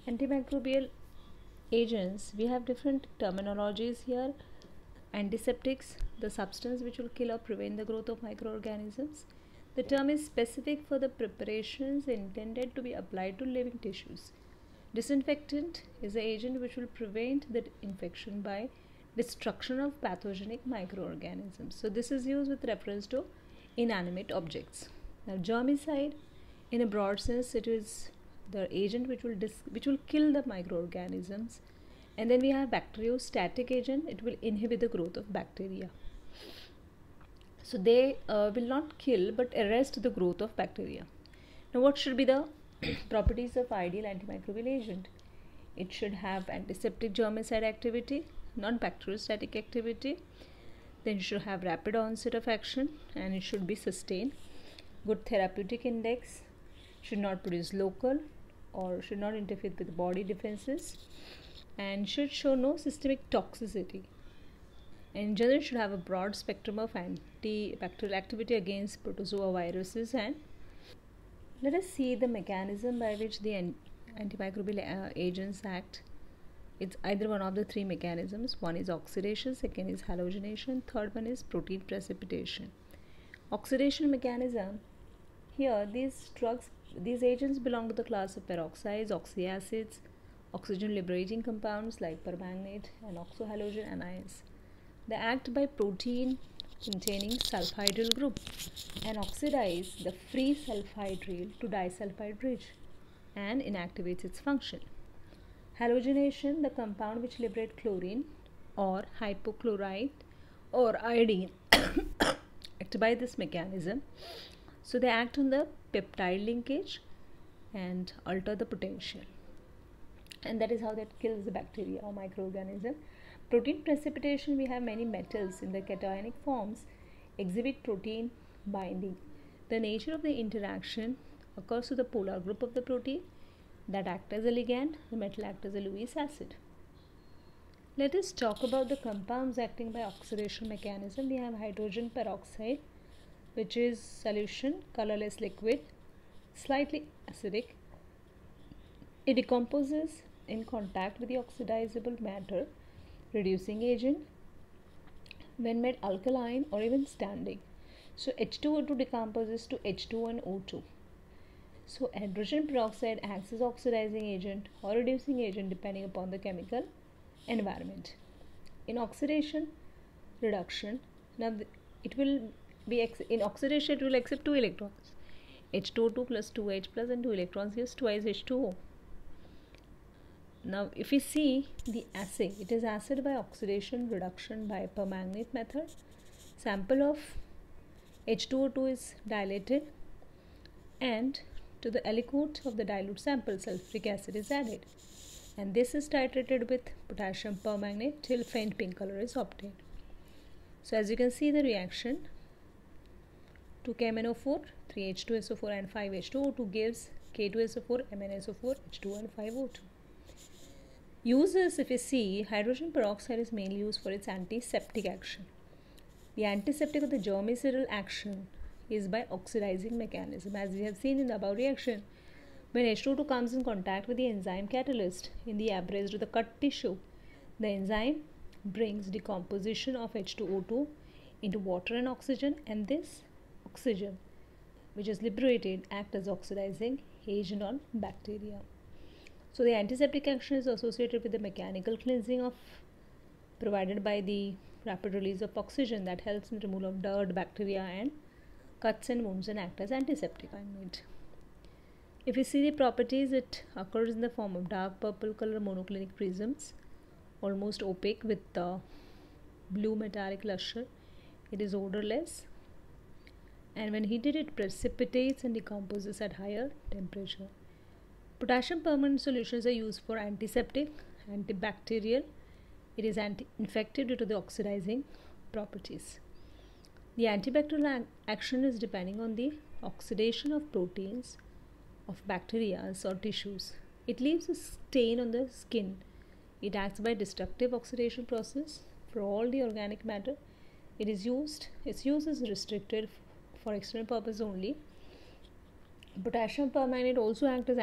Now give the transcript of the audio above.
Antimicrobial agents, we have different terminologies here. Antiseptics, the substance which will kill or prevent the growth of microorganisms. The term is specific for the preparations intended to be applied to living tissues. Disinfectant is the agent which will prevent the infection by destruction of pathogenic microorganisms. So this is used with reference to inanimate objects. Now germicide, in a broad sense, it is the agent which will kill the microorganisms. And then we have bacteriostatic agent, it will inhibit the growth of bacteria. So they will not kill but arrest the growth of bacteria. Now what should be the properties of ideal antimicrobial agent? It should have antiseptic germicide activity, non-bacteriostatic activity. Then it should have rapid onset of action and it should be sustained. Good therapeutic index, should not produce local or should not interfere with body defenses, and should show no systemic toxicity. And in general, should have a broad spectrum of antibacterial activity against protozoa viruses. And let us see the mechanism by which the antimicrobial agents act. It's either one of the three mechanisms. One is oxidation, second is halogenation, third one is protein precipitation. Oxidation mechanism, here these agents belong to the class of peroxides, oxyacids, oxygen liberating compounds like permanganate and oxohalogen anions. They act by protein containing sulfhydryl group and oxidize the free sulfhydryl to disulfide bridge and inactivates its function. Halogenation, the compound which liberate chlorine or hypochlorite or iodine act by this mechanism. So they act on the peptide linkage and alter the potential, and that is how that kills the bacteria or microorganism. Protein precipitation, we have many metals in the cationic forms exhibit protein binding. The nature of the interaction occurs to the polar group of the protein that act as a ligand, the metal act as a Lewis acid. Let us talk about the compounds acting by oxidation mechanism. We have hydrogen peroxide, which is solution, colorless liquid, slightly acidic. It decomposes in contact with the oxidizable matter, reducing agent when made alkaline or even standing. So H2O2 decomposes to H2 and O2. So hydrogen peroxide acts as oxidizing agent or reducing agent depending upon the chemical environment. In oxidation reduction, now it will be in oxidation it will accept 2 electrons, H2O2 plus 2H plus, and 2 electrons gives twice H2O. Now if we see the assay, it is acid by oxidation reduction by permanganate method. Sample of H2O2 is dilated and to the aliquot of the dilute sample sulfuric acid is added, and this is titrated with potassium permanganate till faint pink color is obtained. So as you can see the reaction, 2KMnO4, 3H2SO4 and 5H2O2 gives K2SO4, MnSO4, H2 and 5O2. Uses, if you see, hydrogen peroxide is mainly used for its antiseptic action. The antiseptic of the germicidal action is by oxidizing mechanism. As we have seen in the above reaction, when H2O2 comes in contact with the enzyme catalyst in the abrased or the cut tissue, the enzyme brings decomposition of H2O2 into water and oxygen, and this oxygen which is liberated act as oxidizing agent on bacteria. So the antiseptic action is associated with the mechanical cleansing provided by the rapid release of oxygen that helps in removal of dirt, bacteria and cuts and wounds and act as antiseptic. If you see the properties, it occurs in the form of dark purple color monoclinic prisms, almost opaque with blue metallic luster. It is odorless, and when heated it precipitates and decomposes at higher temperature. Potassium permanganate solutions are used for antiseptic, antibacterial. It is anti-infective due to the oxidizing properties. The antibacterial action is depending on the oxidation of proteins of bacteria or tissues. It leaves a stain on the skin. It acts by destructive oxidation process for all the organic matter. Its use is restricted for external purpose only. Potassium permanganate also acts as